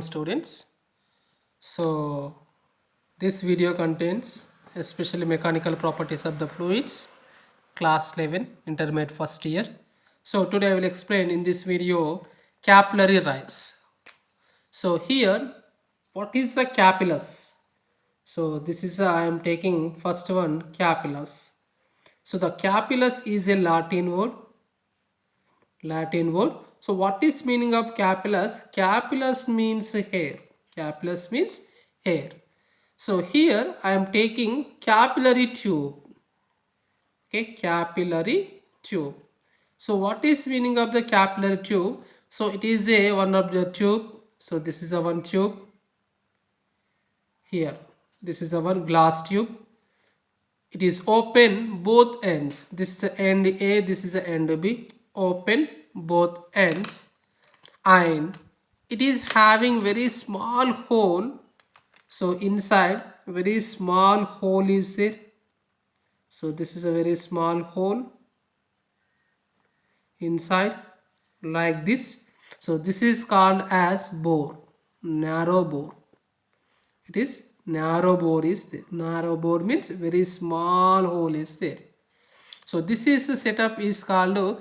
Students, so this video contains especially mechanical properties of the fluids, class 11 intermediate first year. So today I will explain in this video capillary rise. So here, what is a capillus? So this is I am taking first one, capillus. So the capillus is a Latin word. So what is meaning of capillus? Capillus means hair. Capillus means hair. So here I am taking capillary tube. Okay, capillary tube. So what is meaning of the capillary tube? So it is a one of the tube. So this is a one tube here. This is a one glass tube. It is open both ends. This is the end A, this is the end B. Open both ends, and it is having very small hole. So inside very small hole is there. So this is a very small hole inside like this. So this is called as bore, narrow bore. It is narrow bore is there. Narrow bore means very small hole is there. So this is the setup is called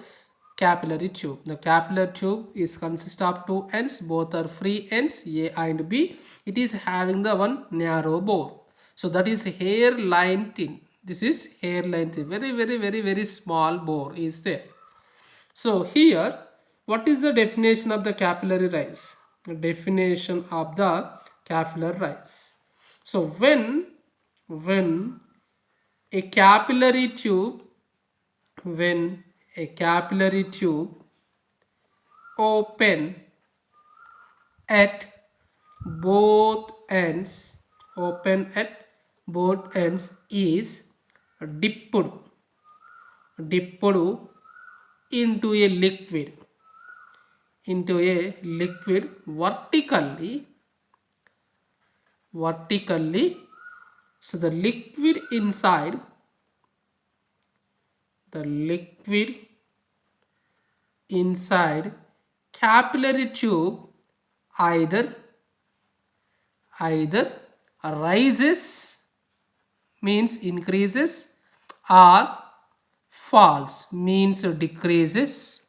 capillary tube. The capillary tube is consist of two ends, both are free ends A and B. It is having the one narrow bore. So that is hairline thin. This is hairline thin. Very small bore is there. So here, what is the definition of the capillary rise? The definition of the capillary rise. So when a capillary tube when a capillary tube open at both ends is dipped into a liquid vertically. So the liquid inside capillary tube either rises means increases, or falls means decreases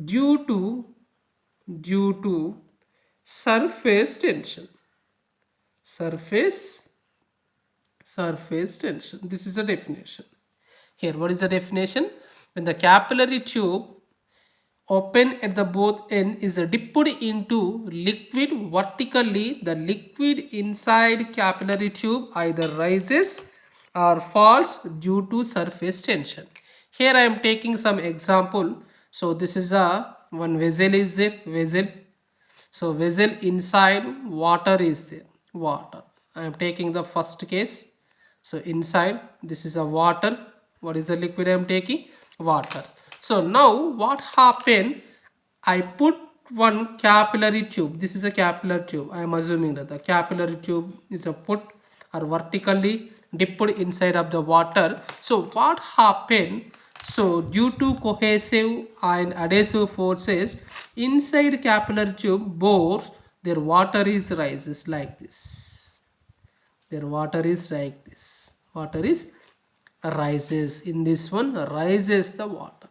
due to surface tension. Surface tension. This is a definition. Here, what is the definition? When the capillary tube open at the both end is dipped into liquid vertically, the liquid inside capillary tube either rises or falls due to surface tension. Here I am taking some example. So this is a one vessel is there, vessel. So vessel inside water is there, water. I am taking the first case. So inside this is a water. What is the liquid I am taking? Water. So now what happened? I put one capillary tube. This is a capillary tube. I am assuming that the capillary tube is a put or vertically dipped inside of the water. So what happened? So due to cohesive and adhesive forces inside capillary tube bore, their water is rises like this. Their water is like this. Water is rises. In this one rises the water.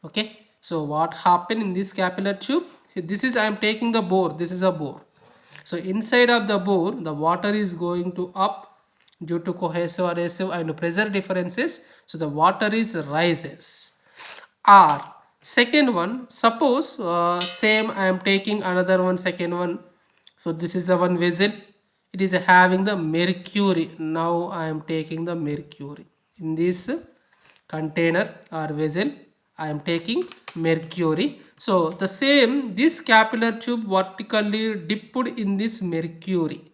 Okay. So what happened in this capillary tube? This is I am taking the bore. This is a bore. So inside of the bore, the water is going to up due to cohesive, adhesive and pressure differences. So the water is rises. Or second one, suppose same I am taking another one, second one. So this is the one vessel. It is having the mercury. Now I am taking the mercury in this container or vessel. I am taking mercury. So the same, this capillary tube vertically dipped in this mercury.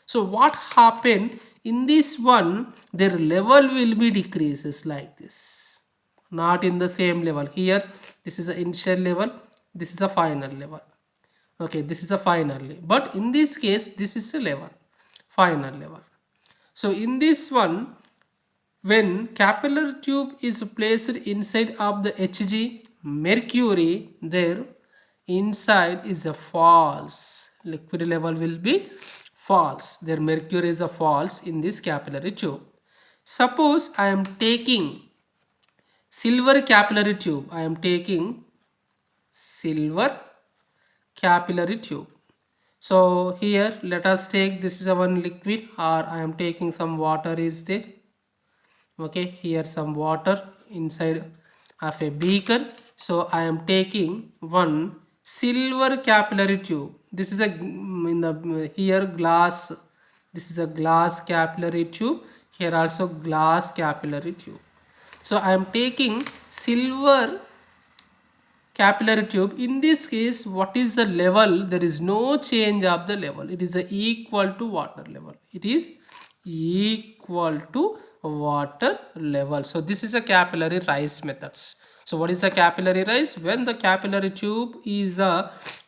So what happened in this one? Their level will be decreases like this, not in the same level. Here this is the initial level, this is the final level. Okay, this is a final level, but in this case this is a level, final level. So in this one, when capillary tube is placed inside of the Hg mercury, there inside is a false. Liquid level will be false. Their mercury is a false in this capillary tube. Suppose I am taking silver capillary tube. I am taking silver capillary tube. So here let us take, this is a one liquid, or I am taking some water is there. Okay, here some water inside of a beaker. So I am taking one silver capillary tube. This is a in the here glass. This is a glass capillary tube. Here also glass capillary tube. So I am taking silver capillary tube. In this case, what is the level? There is no change of the level. It is equal to water level. It is equal to water level. So this is a capillary rise methods. So what is the capillary rise? When the capillary tube is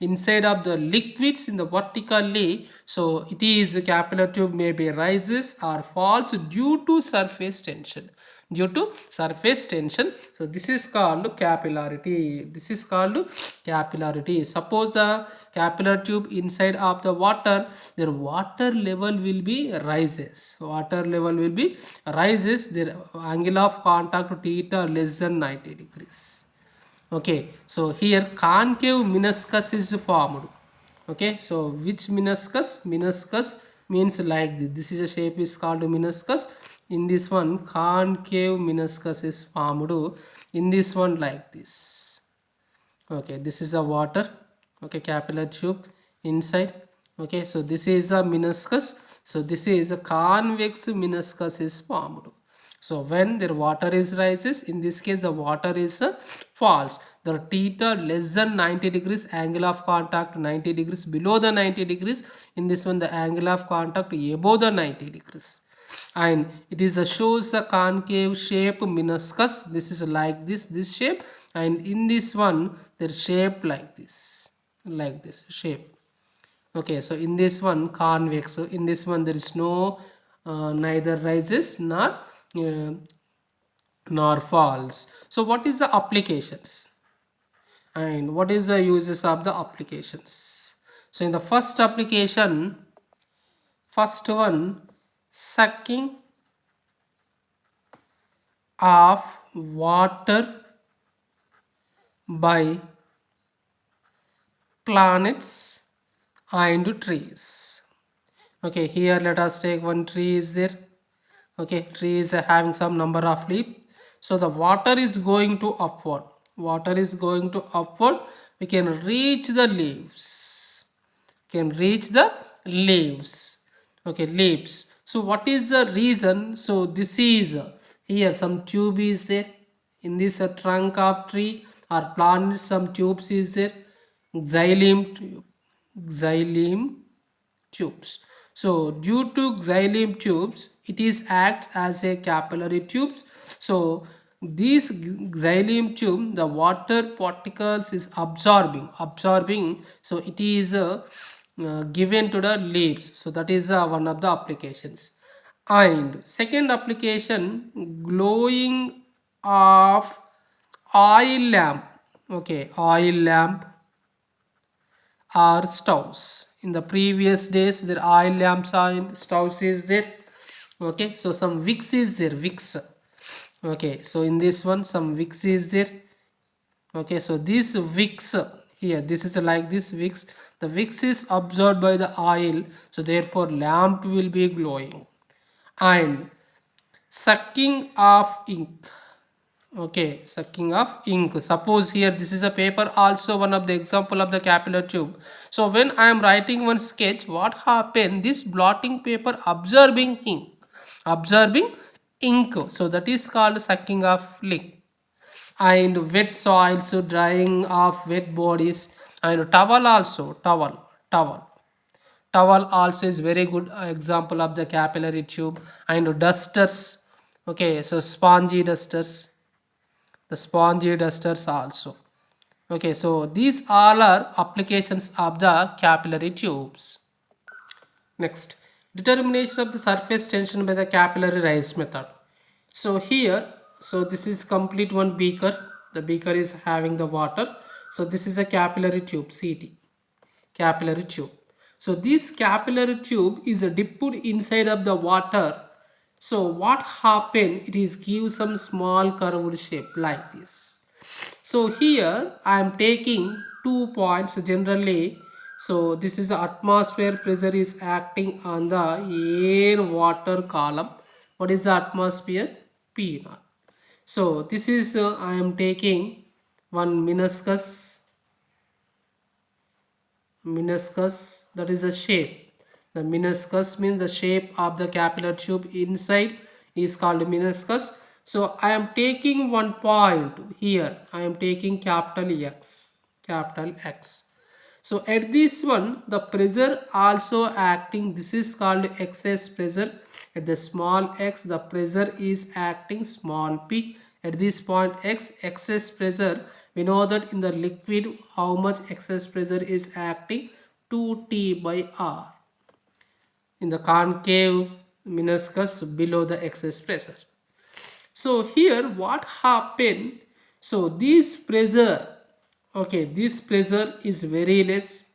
inside of the liquids in the vertically, so it is a capillary tube may be rises or falls due to surface tension. Due to surface tension. So this is called capillarity. This is called capillarity. Suppose the capillary tube inside of the water, their water level will be rises. Water level will be rises. Their angle of contact to theta less than 90 degrees. Okay, so here concave meniscus is formed. Okay, so which meniscus? Meniscus means like this. This is a shape is called meniscus. In this one concave meniscus is formed. In this one like this. Okay, this is the water. Okay, capillary tube inside. Okay, so this is a meniscus. So this is a convex meniscus is formed. So when the water is rises, in this case the water is falls. The theta less than 90 degrees, angle of contact 90 degrees, below the 90 degrees. In this one the angle of contact above the 90 degrees. And it is shows the concave shape meniscus. This is like this shape, and in this one their shape like this shape. Okay, so in this one convex. So in this one there is no neither rises nor falls. So what is the applications and what is the uses of the applications? So in the first application, first one, sucking of water by planets and trees. Okay, here let us take one tree is there. Okay, tree is having some number of leaves. So the water is going to upward. Water is going to upward. We can reach the leaves. Can reach the leaves. Okay, leaves. So what is the reason? So this is here some tube is there. In this trunk of tree or plant, some tubes is there. Xylem tubes. So due to xylem tubes, it is acts as a capillary tubes. So these xylem tube, the water particles is absorbing. So it is given to the leaves. So that is one of the applications. And second application, glowing of oil lamp. Okay, oil lamp or stoves. In the previous days there oil lamps are in stoves is there. Okay, so some wicks is there, wicks. Okay, so in this one some wicks is there. Okay, so these wicks here, this is like this wicks. The wicks is absorbed by the oil, so therefore lamp will be glowing. And sucking of ink. Okay, sucking of ink. Suppose here this is a paper, also one of the example of the capillary tube. So when I am writing one sketch, what happen? This blotting paper absorbing ink. So that is called sucking of ink. And wet soils, so drying of wet bodies, and towel also, towel also is very good example of the capillary tube. And dusters. Okay, so spongy dusters, the spongy dusters also. Okay, so these all are applications of the capillary tubes. Next, determination of the surface tension by the capillary rise method. So here, so this is complete one beaker. The beaker is having the water. So this is a capillary tube, CT, capillary tube. So this capillary tube is dipped inside of the water. So what happen? It is give some small curved shape like this. So here I am taking 2 points generally. So this is the atmosphere pressure is acting on the air water column. What is the atmosphere? P naught. So this is I am taking one meniscus, that is a shape. The meniscus means the shape of the capillary tube inside is called meniscus. So I am taking one point here. I am taking capital X, capital X. So at this one, the pressure also acting, this is called excess pressure. At the small x, the pressure is acting small p. At this point x, excess pressure, we know that in the liquid, how much excess pressure is acting? 2T by R. In the concave meniscus below the excess pressure. So here what happened? So this pressure, okay, this pressure is very less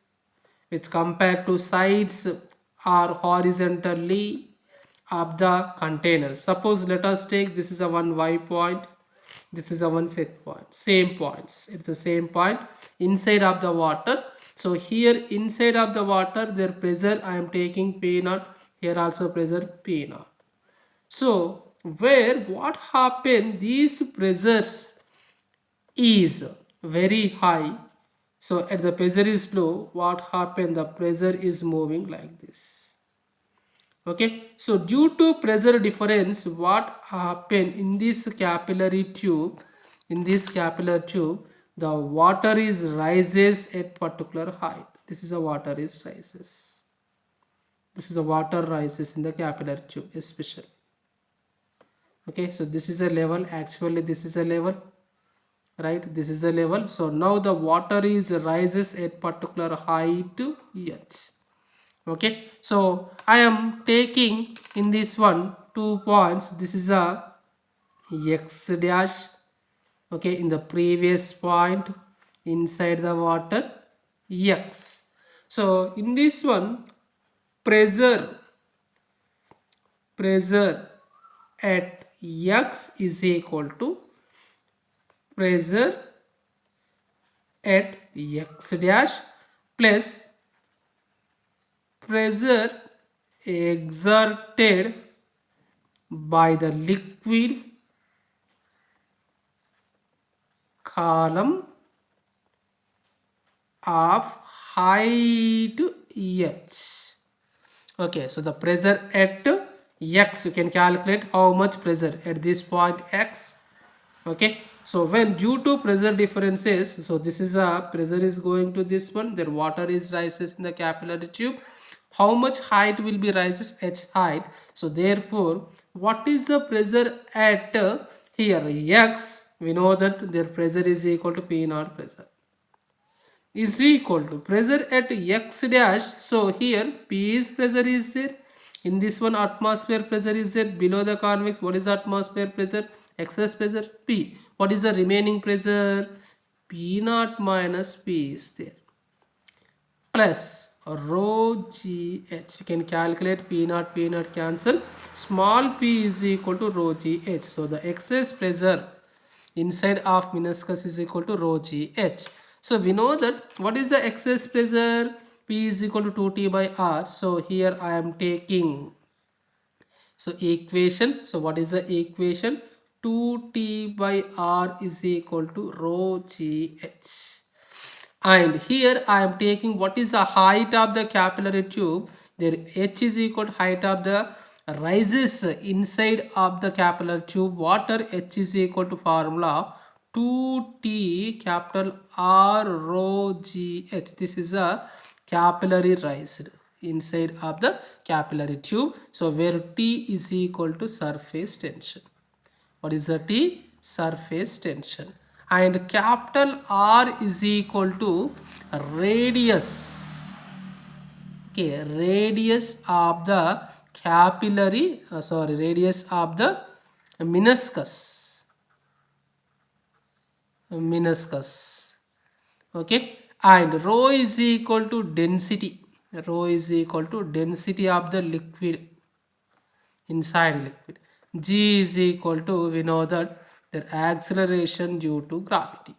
with compared to sides or horizontally of the container. Suppose let us take this is a one y point, this is a one z point, same points, it's the same point inside of the water. So here inside of the water their pressure I am taking P naught, here also pressure P naught. So where what happened, these pressures is very high. So at the pressure is low, what happened, the pressure is moving like this. Okay, so due to pressure difference, what happened in this capillary tube, the water is rises at particular height. This is a water is rises. This is a water rises in the capillary tube especially. Okay, so this is a level, actually this is a level, right, this is a level. So now the water is rises at particular height h. Okay, so I am taking in this one 2 points, this is a x dash, okay, in the previous point inside the water x. So in this one pressure at x is equal to pressure at x dash plus pressure exerted by the liquid column of height h. Okay, so the pressure at x, you can calculate how much pressure at this point x. Okay, so when due to pressure differences, so this is a pressure is going to this one, then water is rises in the capillary tube, how much height will be rises? H height. So therefore what is the pressure at here x, we know that their pressure is equal to P naught pressure is equal to pressure at x dash. So here P is pressure is there, in this one atmosphere pressure is there, below the convex what is the atmosphere pressure? Excess pressure P. What is the remaining pressure? P naught minus P is there plus rho gh. You can calculate P naught cancel, small p is equal to rho gh. So the excess pressure inside of meniscus is equal to rho gh. So we know that what is the excess pressure? P is equal to 2T by R. So here I am taking, so equation, so what is the equation? 2T by R is equal to rho gh. And here I am taking what is the height of the capillary tube. There h is equal to height of the rises inside of the capillary tube water. H is equal to formula 2T capital R rho gh. This is a capillary rise inside of the capillary tube. So where T is equal to surface tension. What is the T? Surface tension. And capital R is equal to radius. Okay, radius of the capillary, radius of the meniscus. Okay, and rho is equal to density. Rho is equal to density of the liquid inside liquid. G is equal to, we know that their acceleration due to gravity.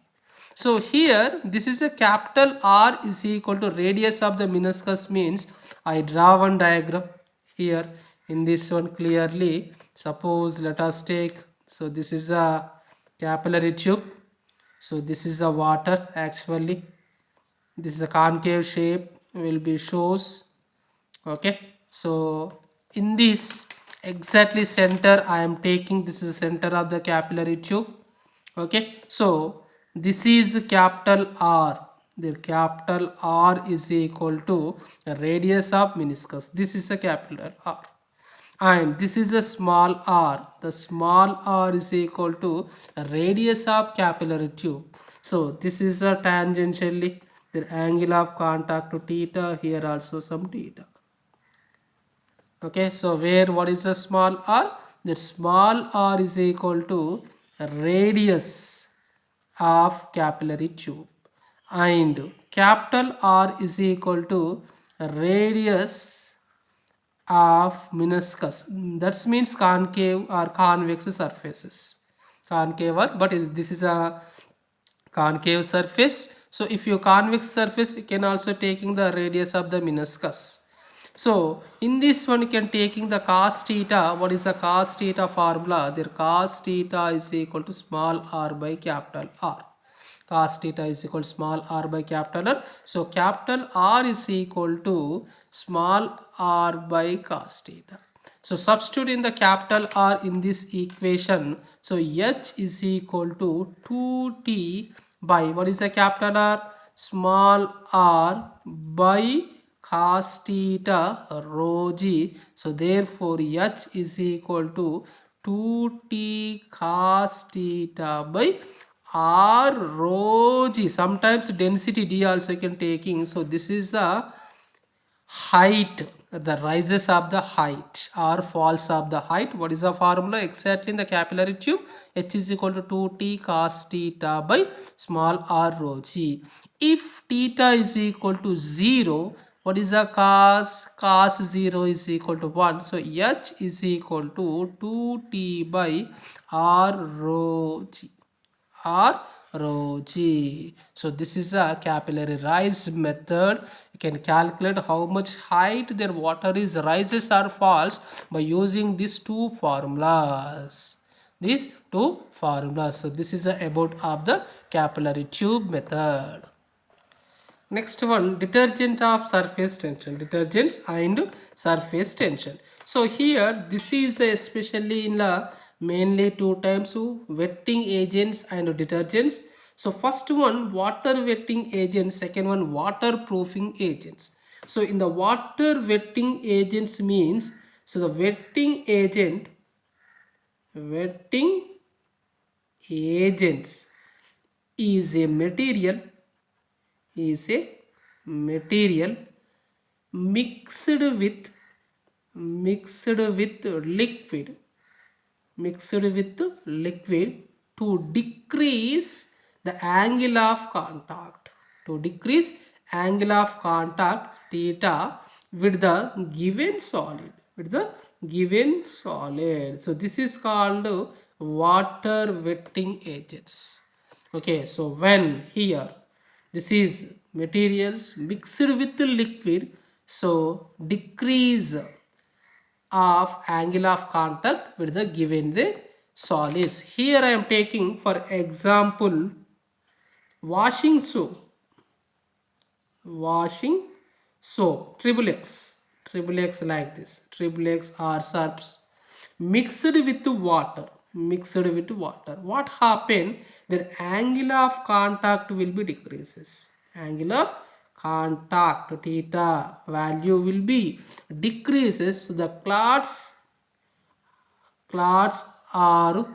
So here this is a capital R is equal to radius of the meniscus, means I draw one diagram here. In this one clearly, suppose let us take, so this is a capillary tube, so this is the water actually, this is a concave shape will be shows. Okay, so in this exactly center I am taking, this is the center of the capillary tube. Okay, so this is capital R, the capital R is equal to the radius of meniscus, this is a capital R, and this is a small r, the small r is equal to the radius of capillary tube. So this is a tangentially the angle of contact to theta, here also some theta. Okay, so where what is the small r? The small r is equal to radius of capillary tube, and capital R is equal to radius of meniscus. That means concave or convex surfaces. Concave or, but this is a concave surface. So if you convex surface, you can also taking the radius of the meniscus. So in this one you can taking the cos theta. What is the cos theta formula? Their cos theta is equal to small r by capital R. Cos theta is equal to small r by capital R. So capital R is equal to small r by cos theta. So substitute in the capital R in this equation. So H is equal to 2t by, what is the capital R? Small r by cos theta rho g. So therefore H is equal to 2t cos theta by r rho g. Sometimes density d also you can taking. So this is the height, the rises of the height or falls of the height. What is the formula exactly in the capillary tube? H is equal to 2t cos theta by small r rho g. If theta is equal to 0, what is the cos? Cos 0 is equal to 1. So H is equal to 2t by r rho g, or rho g. So this is a capillary rise method. You can calculate how much height their water is rises or falls by using these two formulas. These two formulas. So this is about of the capillary tube method. Next one, detergent of surface tension, detergents and surface tension. So here this is especially in the mainly two types of wetting agents and detergents. So first one water wetting agents, second one waterproofing agents. So in the water wetting agents means, so the wetting agents is a material is a material mixed with liquid to decrease the angle of contact, theta with the given solid. So this is called water wetting agents. Okay, so when here this is materials mixed with the liquid, so decrease of angle of contact with the given the solids. Here I am taking for example washing soap, triple X like this, triple X or surfs mixed with water, what happen? The angle of contact will be decreases, angle of contact theta value will be decreases. So the clots are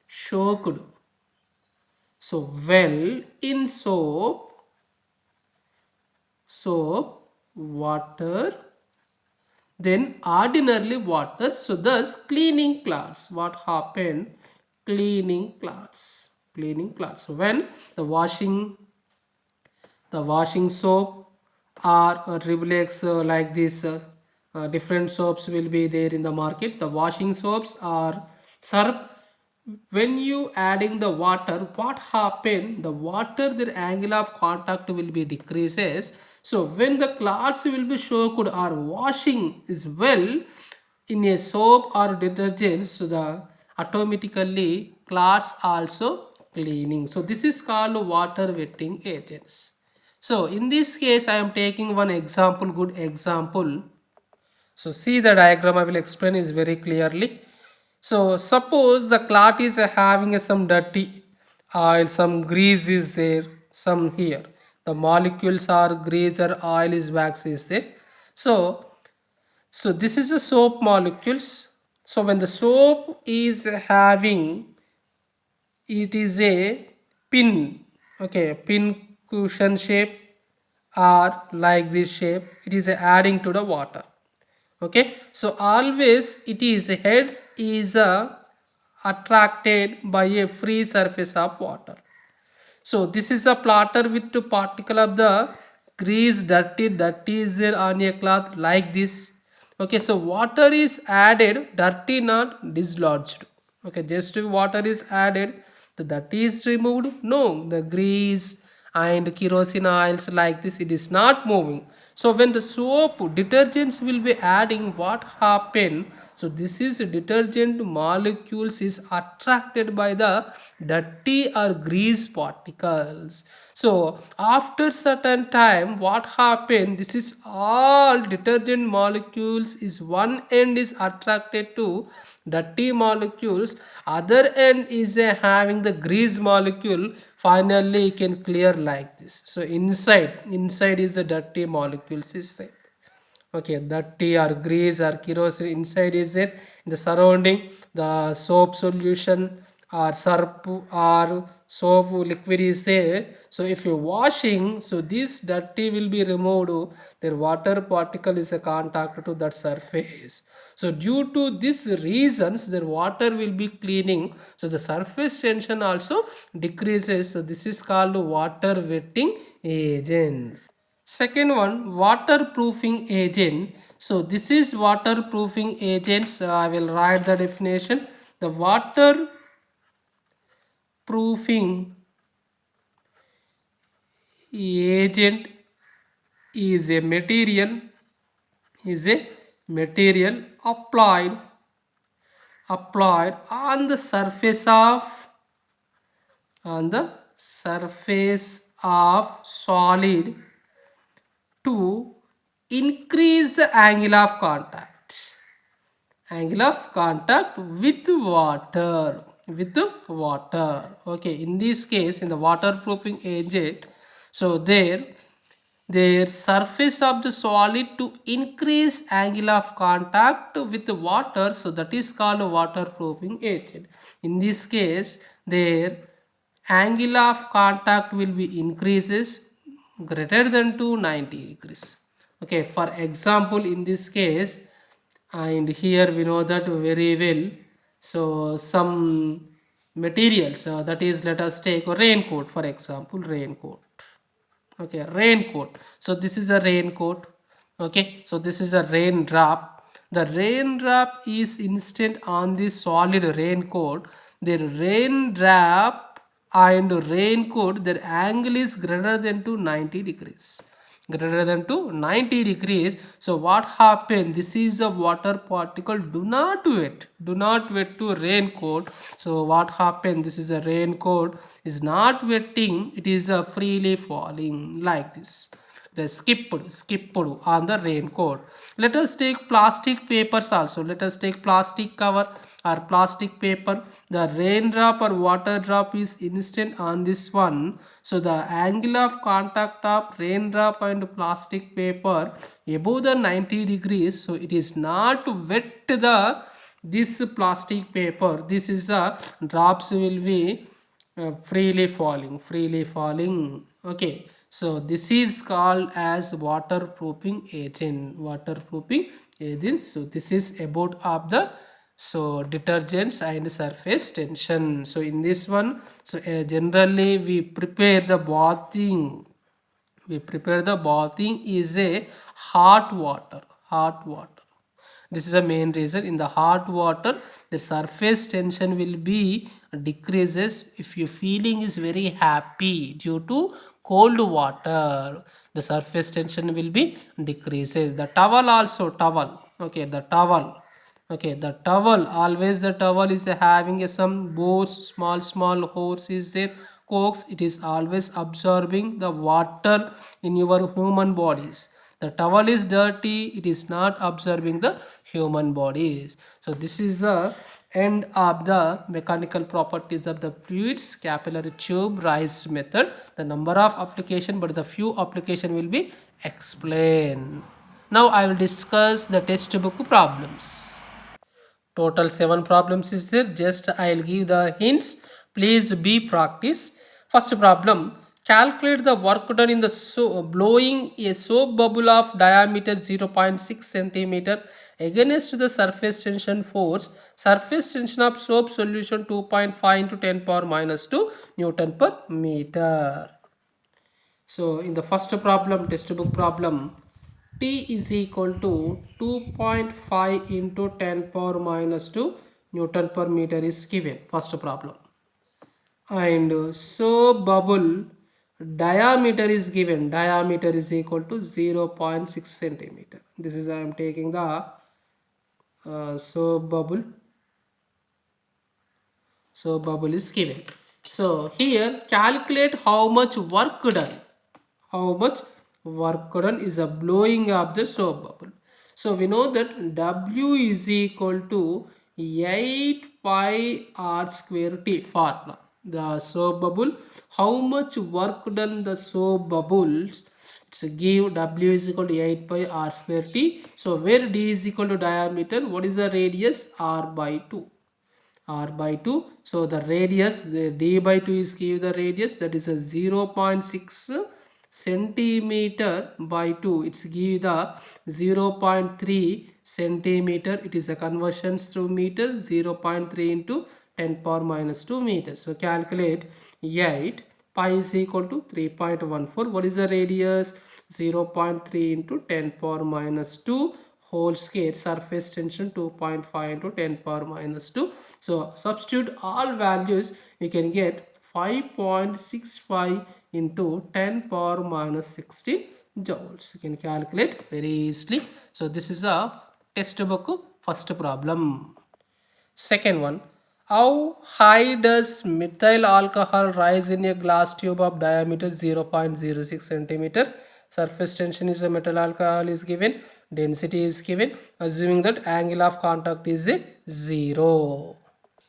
soaked. So well in soap water, then ordinarily water. So thus cleaning cloths, what happened? Cleaning cloths. So when the washing the washing soap or Rivlex, like this. Different soaps will be there in the market. The washing soaps are surf. When you adding the water, what happen? The water, their angle of contact will be decreases. So when the cloths will be soaked or washing is well in a soap or detergent, so the automatically cloths also cleaning. So this is called water wetting agents. So in this case, I am taking one example, good example. So see the diagram, I will explain is very clearly. So suppose the clot is having some dirty oil, some grease is there, some here. The molecules are grease or oil is wax is there. So this is the soap molecules. So when the soap is having, it is a pin, okay, pin cushion shape or like this shape, it is adding to the water. Okay, so always it is heads is attracted by a free surface of water. So this is a platter with two particle of the grease dirty that is there on a cloth like this. Okay, so water is added, dirty not dislodged. Okay, just water is added, the dirty is removed. No, the grease and kerosene oils like this, it is not moving. So when the soap detergents will be adding, what happen? So this is detergent molecules is attracted by the dirty or grease particles. So after certain time, what happen? This is all detergent molecules is one end is attracted to dirty molecules, other end is having the grease molecule. Finally, you can clear like this. So inside is the dirty molecules is there. Okay, dirty or grease or kerosene inside is there. In the surrounding, the soap solution or surf or soap liquid is there. So if you're washing, so this dirty will be removed, their water particle is a contact to that surface. So due to these reasons, their water will be cleaning, so the surface tension also decreases. So this is called water wetting agents. Second one, waterproofing agent. So this is waterproofing agents. I will write the definition. The waterproofing agent is a material applied on the surface of solid to increase the angle of contact with water. Okay, in this case, in the waterproofing agent, so their surface of the solid to increase angle of contact with the water, so that is called a waterproofing agent. In this case, their angle of contact will be increases greater than to 90 degrees. Okay, for example, in this case, and here we know that very well. So some materials, that is, let us take a raincoat, for example, raincoat. Okay, raincoat. So this is a raincoat. Okay, so this is a raindrop. The raindrop is instant on the solid raincoat. The raindrop and raincoat, their angle is greater than to 90 degrees, so what happened? This is the water particle, do not wet to raincoat. So what happened? This is a raincoat is not wetting, it is a freely falling like this, the skipped on the raincoat. Let us take plastic papers also. Let us take plastic cover or plastic paper. The raindrop or water drop is instant on this one. So the angle of contact of raindrop and plastic paper above the 90 degrees. So it is not wet the this plastic paper. This is the drops will be freely falling. Okay, so this is called as waterproofing agent. So this is about of the detergents and surface tension. So in this one, so generally we prepare the bathing We prepare the bathing is a hot water. Hot water. This is the main reason. In the hot water, the surface tension will be decreases. If your feeling is very happy due to cold water, the surface tension will be decreases. The towel also, towel. Okay, the towel. Okay, the towel, always the towel is having some bores, small holes is there, coax. It is always absorbing the water in your human bodies. The towel is dirty, it is not absorbing the human bodies. So this is the end of the mechanical properties of the fluids, capillary tube rise method. The number of application, but the few application will be explained. Now I will discuss the textbook problems. Total 7 problems is there. Just I'll give the hints. Please be practice. First problem. Calculate the work done in the blowing a soap bubble of diameter 0.6 centimeter against the surface tension force. Surface tension of soap solution 2.5 into 10 power minus 2 Newton per meter. So in the first problem, textbook problem, T is equal to 2.5 into 10 power minus 2 Newton per meter is given. First problem. And so bubble diameter is given. Diameter is equal to 0.6 centimeter. This is I am taking the soap bubble. So bubble is given. So here calculate how much work done. How much work done is a blowing of the soap bubble. So we know that W is equal to 8 pi r square T formula. The soap bubble, how much work done the soap bubbles, it's give W is equal to 8 pi r square T. So where D is equal to diameter, what is the radius? R by 2. R by 2. So the radius, the D by 2 is give the radius, that is a 0.6 centimeter by 2. It's give the 0.3 centimeter. It is a conversions to meter. 0.3 into 10 power minus 2 meters. So calculate 8 pi is equal to 3.14. What is the radius? 0.3 into 10 power minus 2 whole square. Surface tension 2.5 into 10 power minus 2. So substitute all values, you can get 5.65 into 10 power minus 16 joules. You can calculate very easily. So this is a textbook first problem. Second one, how high does methyl alcohol rise in a glass tube of diameter 0.06 centimeter? Surface tension is a metal alcohol is given, density is given, assuming that angle of contact is a 0.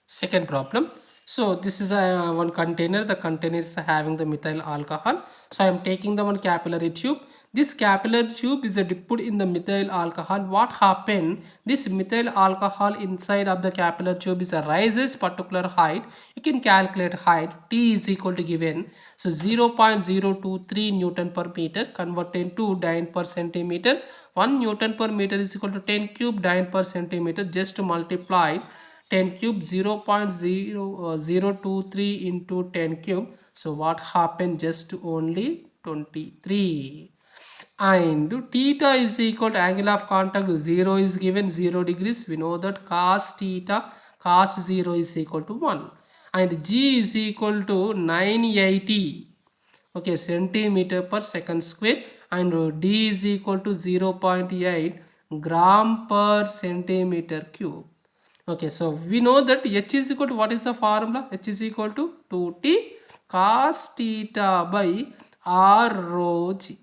Second problem. So this is a one container. The container is having the methyl alcohol. So I am taking the one capillary tube. This capillary tube is dipped in the methyl alcohol. What happened? This methyl alcohol inside of the capillary tube is a rises particular height. You can calculate height. T is equal to given. So 0.023 Newton per meter converted to dyne per centimeter. 1 Newton per meter is equal to 10 cube dyne per centimeter. Just to multiply 10 cube 0.0023 into 10 cube. So what happened? Just only 23. And theta is equal to angle of contact 0 is given 0 degrees. We know that cos theta cos 0 is equal to 1. And G is equal to 980 okay centimeter per second square, and D is equal to 0.8 gram per centimeter cube. Okay, so we know that H is equal to, what is the formula? H is equal to 2t cos theta by r rho g.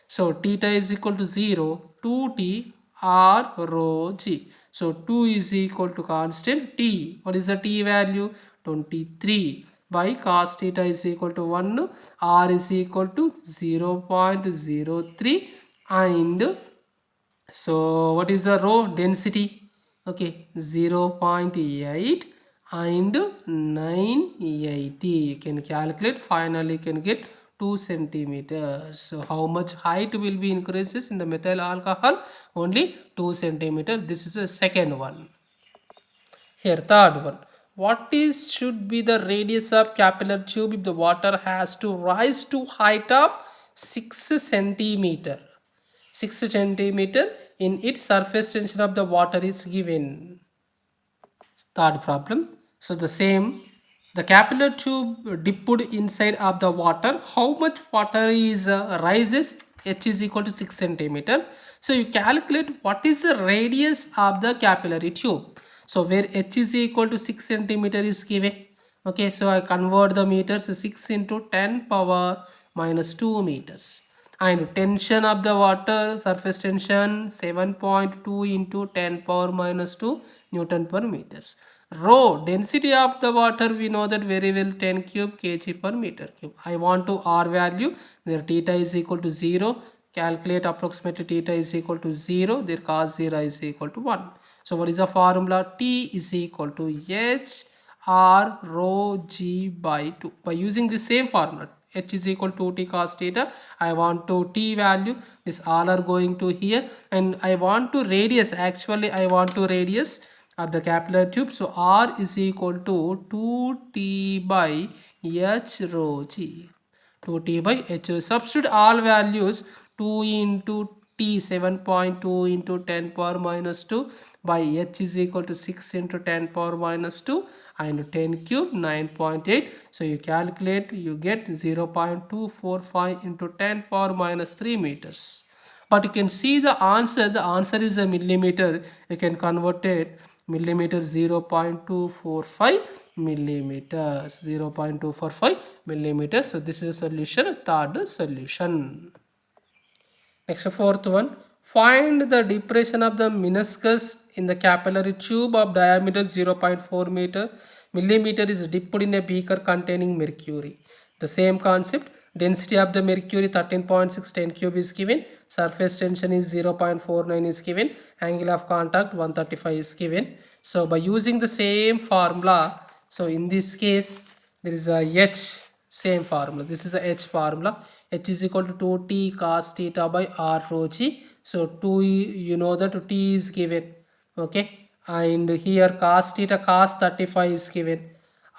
So theta is equal to 0, 2t r rho g. So 2 is equal to constant t. What is the t value? 23 by cos theta is equal to 1, r is equal to 0.03, and so what is the rho? Density. Okay, 0.8 and 980. You can calculate. Finally, you can get 2 centimeters. So how much height will be increases in the methyl alcohol? Only 2 centimeters. This is the second one. Here, third one. What is should be the radius of capillary tube if the water has to rise to height of 6 centimeter. 6 centimeter in its surface tension of the water is given. Third problem. So the same, the capillary tube dipped inside of the water. How much water is rises? H is equal to 6 centimeter. So you calculate what is the radius of the capillary tube. So where H is equal to 6 centimeter is given. Okay, so I convert the meters, 6 into 10 power minus 2 meters. And tension of the water, surface tension 7.2 into 10 power minus 2 Newton per meters. Rho, density of the water, we know that very well, 10 cube kg per meter cube. I want to R value, their theta is equal to 0. Calculate approximately theta is equal to 0, their cos 0 is equal to 1. So what is the formula? T is equal to H R rho G by 2. By using the same formula, H is equal to T cos theta, I want to T value, this all are going to here, and I want to radius, actually I want to radius of the capillary tube. So R is equal to 2T by H rho G. 2T by H. Substitute all values, 2 into T 7.2 into 10 power minus 2 by H is equal to 6 into 10 power minus 2 and 10 cube 9.8. So you calculate, you get 0.245 into 10 power minus 3 meters. But you can see the answer is a millimeter. You can convert it millimeter, 0.245 millimeters, 0.245 millimeters. So this is a solution, third solution. Next, fourth one, find the depression of the meniscus in the capillary tube of diameter 0.4 millimeter is dipped in a beaker containing mercury. The same concept, density of the mercury 13.6 10 cube is given, surface tension is 0.49 is given, angle of contact 135 is given. So by using the same formula, so in this case there is a H, same formula, this is a H formula. H is equal to 2T cos theta by R rho G. So 2, you know that T is given, okay, and here cos theta cos 35 is given,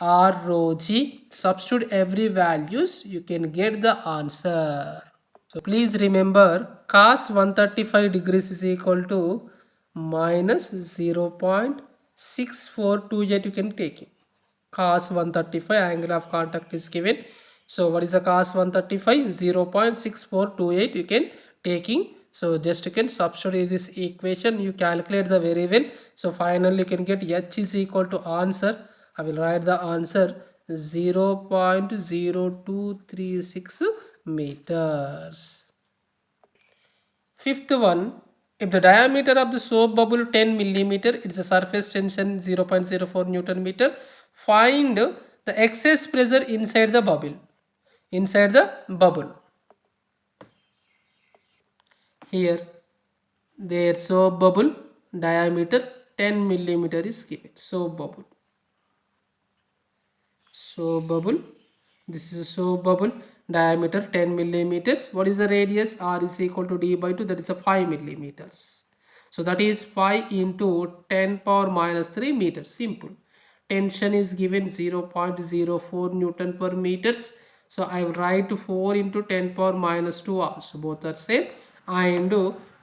R rho G. Substitute every values, you can get the answer. So please remember, cos 135 degrees is equal to minus 0.6428, you can take it. Cos 135, angle of contact is given. So what is the cos 135? 0.6428 you can taking. So just you can substitute this equation, you calculate the variable. So finally you can get H is equal to answer. I will write the answer 0.0236 meters. Fifth one, if the diameter of the soap bubble 10 millimeter, it's a surface tension 0.04 Newton meter. Find the excess pressure inside the bubble. Inside the bubble. Here, their soap bubble diameter 10 millimeter is given. Soap bubble. Soap bubble. This is a soap bubble, diameter 10 millimeters. What is the radius? R is equal to D by 2, that is a 5 millimeters. So that is 5 into 10 power minus 3 meters. Simple. Tension is given 0.04 Newton per meters. So I will write 4 into 10 power minus 2 also. Both are same. And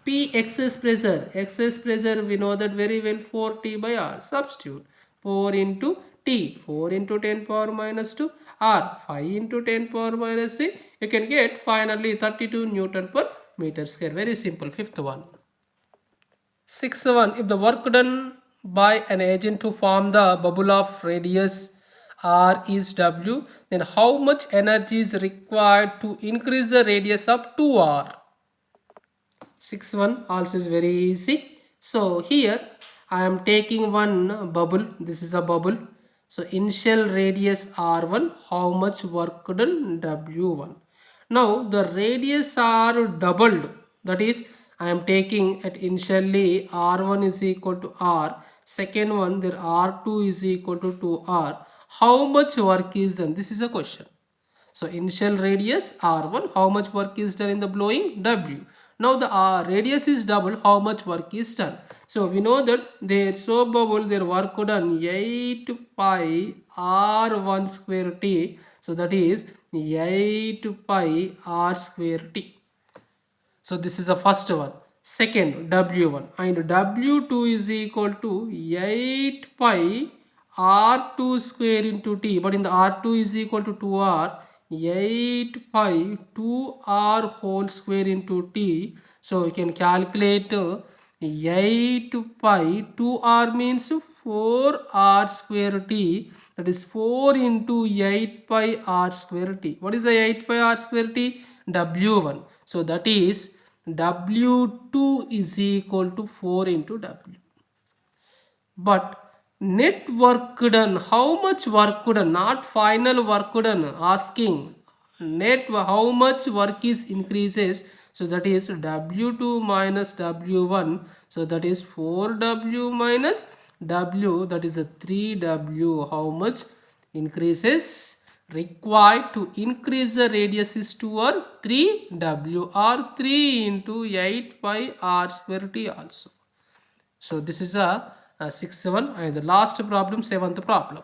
P excess pressure. Excess pressure we know that very well, 4T by R. Substitute. 4 into T, 4 into 10 power minus 2, R, 5 into 10 power minus 3. You can get finally 32 Newton per meter square. Very simple. Fifth one. Sixth one, if the work done by an agent to form the bubble of radius R is W, then how much energy is required to increase the radius of 2R? Sixth one also is very easy. So here I am taking one bubble. This is a bubble. So initial radius R1, how much work done? W1. Now the radius are doubled. That is, I am taking at initially R1 is equal to R. Second one, there R2 is equal to 2R. How much work is done? This is a question. So initial radius R1, how much work is done in the blowing? W. Now the radius is double, how much work is done? So we know that their soap bubble, their work done 8 pi R1 square T. So that is 8 pi r square t. So this is the first one. Second, W1 and W2 is equal to 8 pi R2 square into T. But in the R2 is equal to 2R, 8 pi 2R whole square into T. So you can calculate 8 pi 2R means 4R square T. That is 4 into 8 pi R square T. What is the 8 pi R square T? W1. So that is W2 is equal to 4 into W. But net work done, how much work done, not final work done, asking net how much work is increases. So that is W2 minus W1. So that is 4W minus W, that is a 3W. How much increases required to increase the radius is 2 or 3W or 3 into 8 pi r square t also. So this is a sixth one, and the last problem, seventh problem.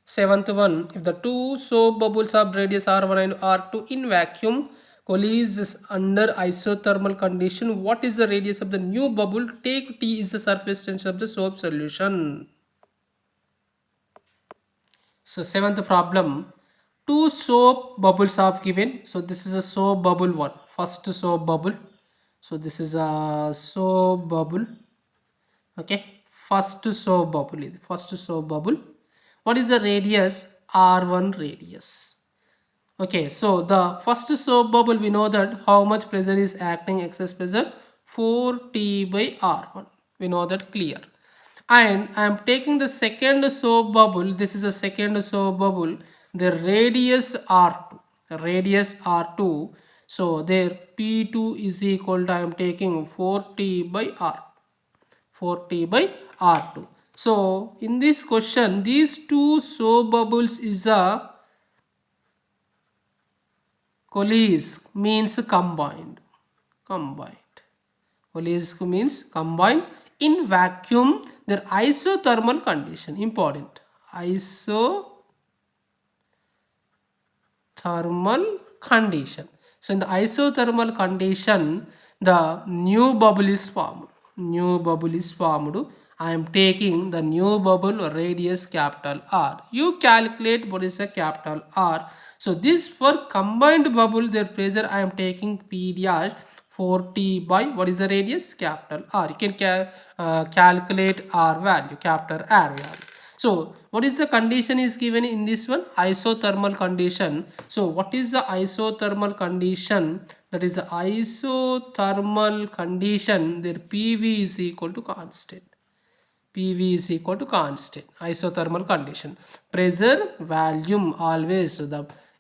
Seventh one, if the two soap bubbles of radius r1 and r2 in vacuum coalesce under isothermal condition, what is the radius of the new bubble? Take T is the surface tension of the soap solution. So seventh problem, two soap bubbles are given. So this is a soap bubble one, first soap bubble. So this is a soap bubble. Okay, first soap bubble. What is the radius? R1 radius. Okay, so the first soap bubble, we know that how much pressure is acting, excess pressure 4T by R1. We know that clear. And I am taking the second soap bubble. This is a second soap bubble. The radius R2. Radius R2. So there P2 is equal to, I am taking 4T by R2. 4T by R2. So in this question, these two soap bubbles is a coalesce, means combined. Coalesce means combined in vacuum. Their isothermal condition, important. Isothermal condition. So in the isothermal condition, the new bubble is formed. I am taking the new bubble radius capital R. You calculate what is a capital R. So this for combined bubble, their pressure I am taking P dash 4T by what is the radius capital R. You can calculate R value, capital R value. So what is the condition is given in this one? Isothermal condition. So what is the isothermal condition? That is the isothermal condition. Their PV is equal to constant. PV is equal to constant. Isothermal condition. Pressure, volume always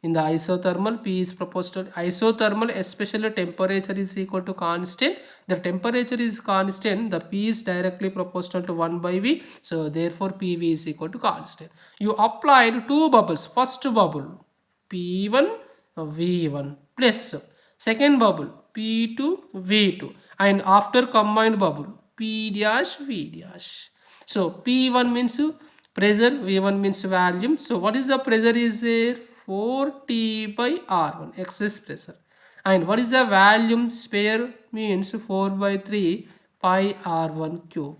in the isothermal, P is proportional. Isothermal, especially temperature is equal to constant. The temperature is constant. The P is directly proportional to 1 by V. So therefore PV is equal to constant. You applied two bubbles. First bubble P1 V1 plus second bubble P2 V2, and after combined bubble P dash V dash. So P1 means pressure, V1 means volume. So what is the pressure is there? 4T by R1, excess pressure. And what is the volume? Sphere means 4 by 3 pi R1 cube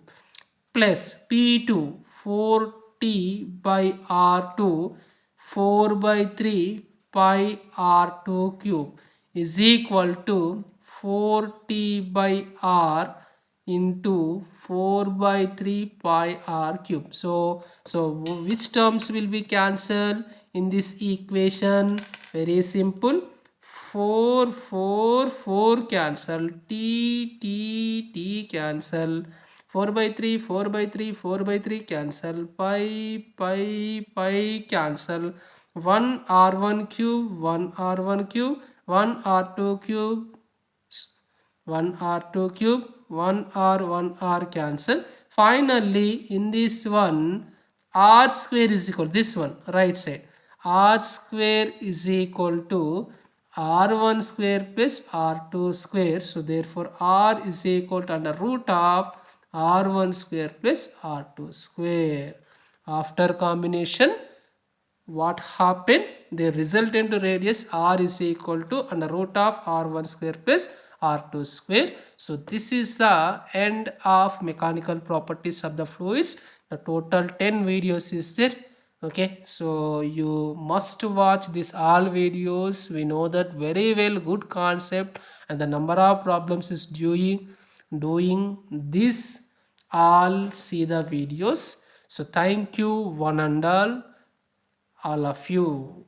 plus P2 4T by R2 4 by 3 pi R2 cube is equal to 4T by R into 4 by 3 pi R cube. So which terms will be cancelled in this equation? Very simple. 4 cancel, T cancel, 4 by 3 cancel, pi cancel, 1 R1 cube, 1 R2 cube, 1 R cancel. Finally in this one, R square is equal, this one right side, R square is equal to R1 square plus R2 square. So therefore R is equal to under root of R1 square plus R2 square. After combination, what happened? the resultant radius r is equal to under root of r1 square plus r2 square. So this is the end of mechanical properties of the fluids. The total 10 videos is there. Okay, so you must watch this all videos. We know that very well, good concept, and the number of problems is doing this. All see the videos. So thank you one and all of you.